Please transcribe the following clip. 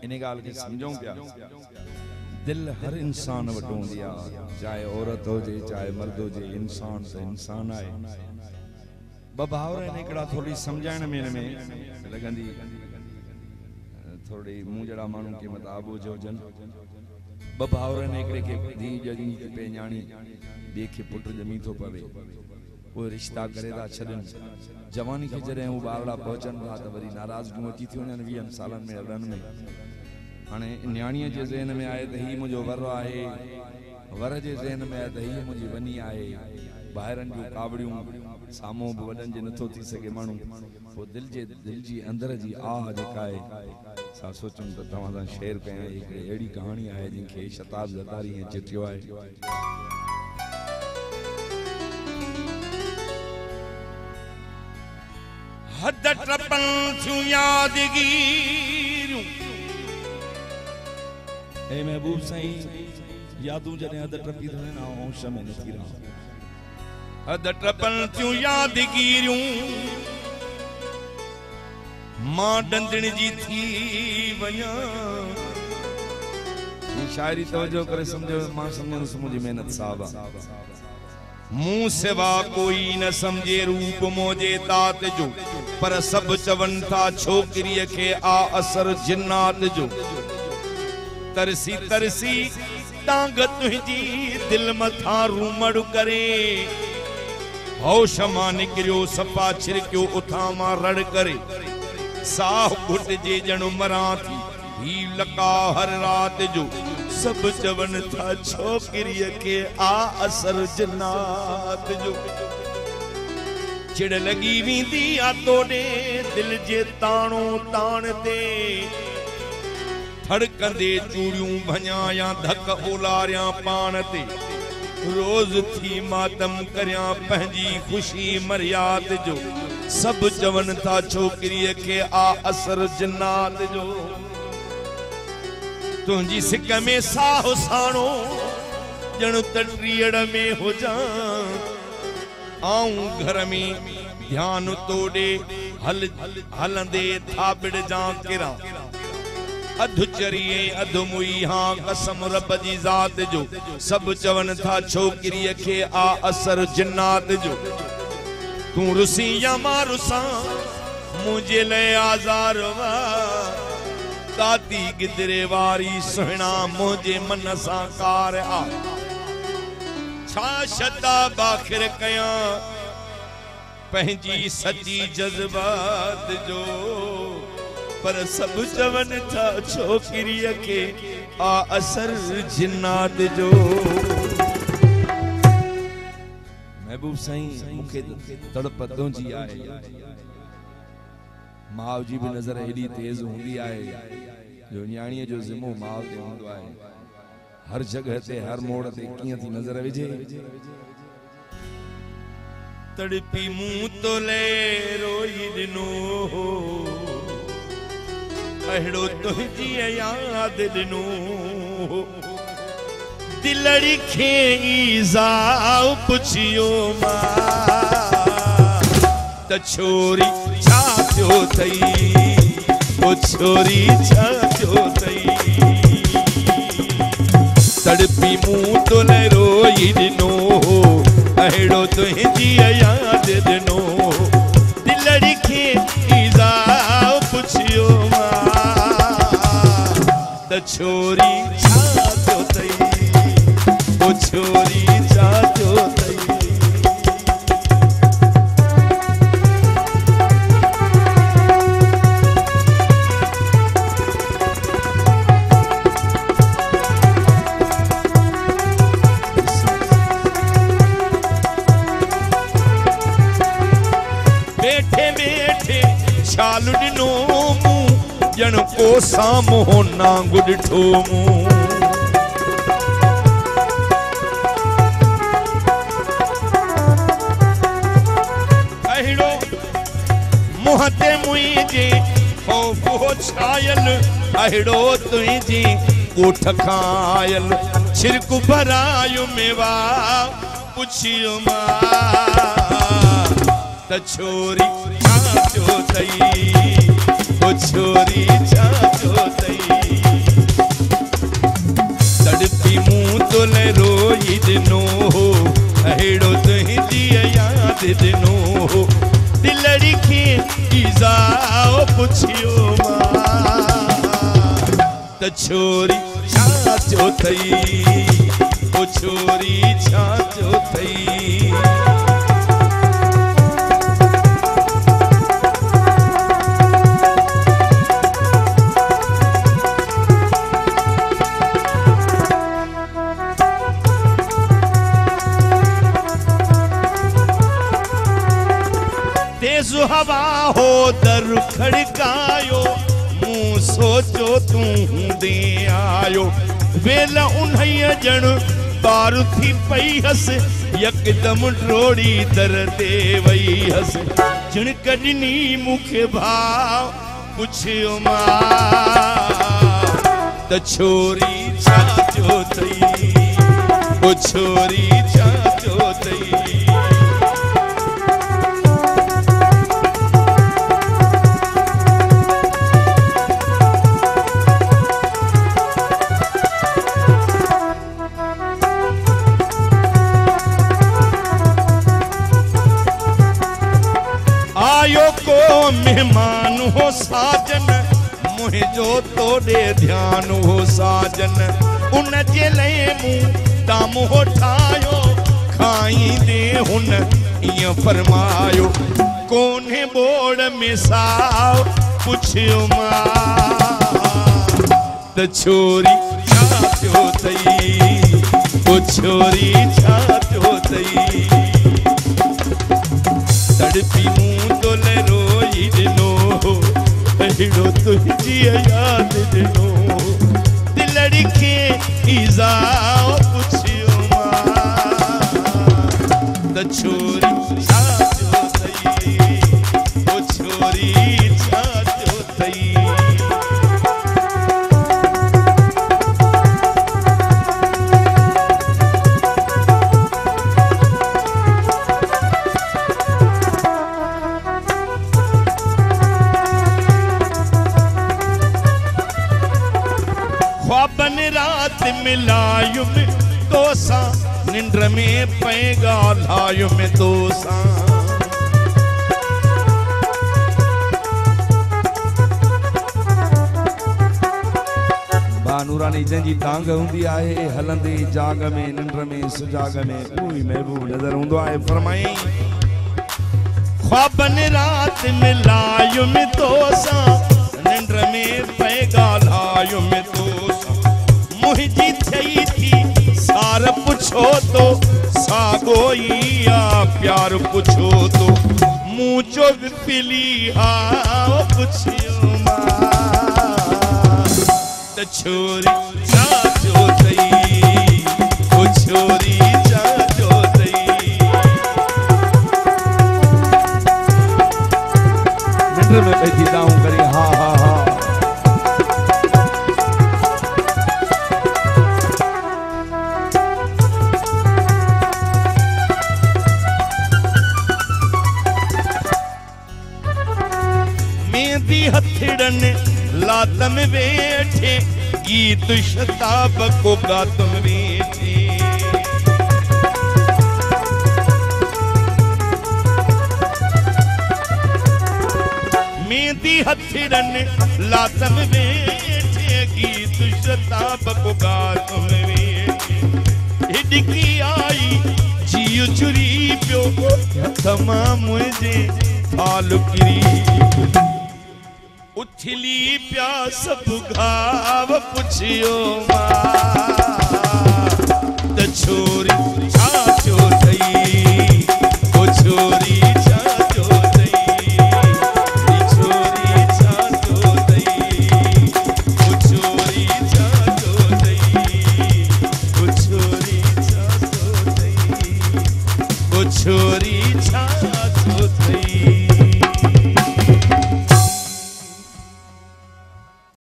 इन गाल के समझूं पिया दिल हर इंसान वटो दिया चाहे औरत हो जे चाहे मर्द हो जे इंसान तो इंसान आए बभावर निकड़ा थोड़ी समझाने में लगंदी थोड़ी मुंह जड़ा मानू के मताबो जो जन बभावर निकड़े के दी जनी पे न्याणी देखे पुट जमी तो पवे वो रिश्ता करे दा छदन जवानी के जरे वो बारड़ा पहुंचन था तो वरी नाराजगी अची थी उन 20 सालन में रन में हाने न्याणीअ जे ज़हन में आए त ही मुंहिंजो वर आहे वर जे ज़हन में आए त ही मुंहिंजी वनी आहे ॿाहिरनि जूं कावड़ियूं साम्हूं बि वॾनि जे नथो थी सघे माण्हू पोइ दिल जी अंदर जी आह जेका आहे असां सोचूं त तव्हां सां शेयर कयां हिकिड़ी अहिड़ी कहाणी आहे जंहिंखे शताब ज़रदारी ऐं चिटियो आहे हद टपन थियूं यादगिरियूं ए महबूब साईं यादूं जने हद टपी थने ना होश में नथी रहा हद टपन थियूं यादगिरियूं मां डंदण जी थी वया ये शायरी तवज्जो करे समझो मां समझन मुंहिंजी मेहनत साहब मुंह सिवा कोई न समझे रूप मोजे तात जो पर सब चवन था छोकरी के आ असर जिन्नात जो तरसी तरसी टांग तुझी दिल मथा रूमड़ करे होश मां निकरियो सपा छिरकियो उथा मां रड़ करे साह घुट जे जण मरा थी ही लका हर रात जो सब चवन था छोकरी के आ असर जिन्नात जो चिड़ लगी वींदी आ तोड़े दिल जे ताणो ताण ते थड़कंदे चूड़ियूं भञा या धक उलारिया पान ते रोज थी मातम करिया पंहिंजी खुशी मर्याद जो सब चवन था छोकरी के आ असर जिन्नात जो तुझी सिक में साह साणो जण तटीअड़ में हो जा आऊं घर में ध्यान तोड़े हलंदे थाबड़ जा किरा अधु चरिए अधु मुई हाँ कसम रब जी जात जो सब चवन था छोकरी के आ असर जिन्नात जो तू रुसी या मां रुसा मुझे ले आजार वा काती गिदरे वारी सुहना मुझे मन सा कार आ छा शता बाखिर कया पंहिंजी सची जज्बात जो पर सब चवन था छोकरी के आ असर जिन्नात जो महबूब साईं मुखे तड़प तुंहिंजी आहे माव जी भी नजर एडी तेज होंदी आहे जो न्याणीअ जो ज़िम्मो माव ते हूंदो आहे हर जगह ते हर मोड़ ते कीअं थी नजर विझे तड़पी मुंह तो ले रोई दिनो अहिड़ो तुंहिंजी याद दिनो दिलड़ी खे ईज़ाउ पुछियो मां त छोरी छा थियो थई ओ छोरी छा थियो थई तड़पी मुंह तो ले रोई दिनो अहिड़ो तुंहिंजी याद दिनो दिलड़ी खे ईज़ाउ पुछियो मां त छोरी छा थियो थई ओ छोरी छा थियो थई छालुडनो मुंह जन को सामो ना गुडठो मुंह अहिड़ो मुंह ते मुंहिंजे खौफ हो छायल अहिड़ो तुंहिंजी कोठ खायल छिरक भरायो मेवा पुछियो मां त छोरी छा थियो थई ओ छोरी छा थियो थई त छोरी छाचो थई ओ छोरी छाचो थई तेज हवा हो दर खड़कायो मुंह सोचो तू दे आयो वेल उन्हई जण बार थी पई हस यकदम डोड़ी दर दे वई हस जिन कजनी मुखे भाव पुछियो मां त छोरी छाचो थई ओ छोरी छाचो थई आयो को मेहमान हो साजन मुझो तोड़े ध्यान हो साजन उन जे लए मुंह दाम हो ठायो खाई दे हुन इं फरमायो कोने बोड़ में साव पुछियो मां त छोरी छाचो थई ओ छोरी छाचो थई तड़पी मुंह तोले रोई दिनो अहिड़ो तुझी याद दिनो दिलड़ी के इज़ाओ पुछियो मां त छोरी छाचो थई ओ छोरी छाचो थई ख्वाबन रात मिलायु में दोसा निंद्र में पैगा लायु में दोसा बानूरानी जंजी तांग हुंदी आहे हलंदी जाग में निंद्र में सुजाग में कोई महबूब नजर हुंदो आहे फरमाई ख्वाबन रात मिलायु में दोसा निंद्र में पैगा लायु में दोसा मुझी थई थी सार पुछो तो सागोइया प्यार पुछो तो मुझो विफली आओ पुछियो मां त छोरी छाचो थई ओ छोरी छाचो थई निंद्र में बैठी दाऊं करे हा हा हा मेहंदी हथड़न लातम बैठे गीत शताब को गातम बैठे मेहंदी हथड़न लातम बैठे गीत शताब को गातम बैठे हिडकी आई जियो चुरी पियो तमाम मुझे फाल किरी उथली प्यास बुघाव पुछियो मां त छोरी